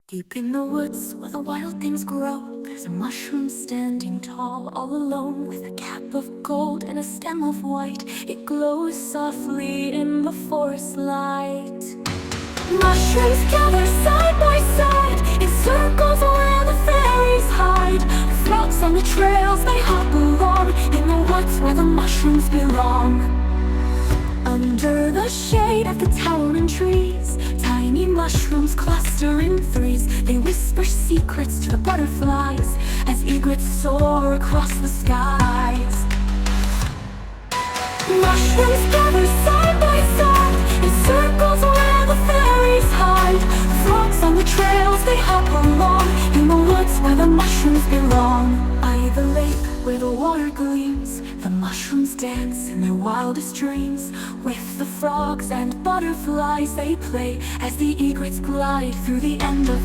Deep in the woods where the wild things grow, there's a mushroom standing tall, all alone, with a cap of gold and a stem of white. It glows softly in the forest light. Mushrooms gather side by side, in circles where the fairies hide. Frogs on the trails, they hop along, in the woods where the mushrooms belong. Under the shade of the towering trees, tiny mushrooms cluster in threes. They whisper secrets to the butterflies as egrets soar across the skies. Mushrooms gather side by side, in circles where the fairies hide. Frogs on the trails, they hop along, in the woods where the mushrooms belong. By the lake where the water gleams, the mushrooms dance in their wildest dreams. With the frogs and butterflies they play as the egrets glide through the end of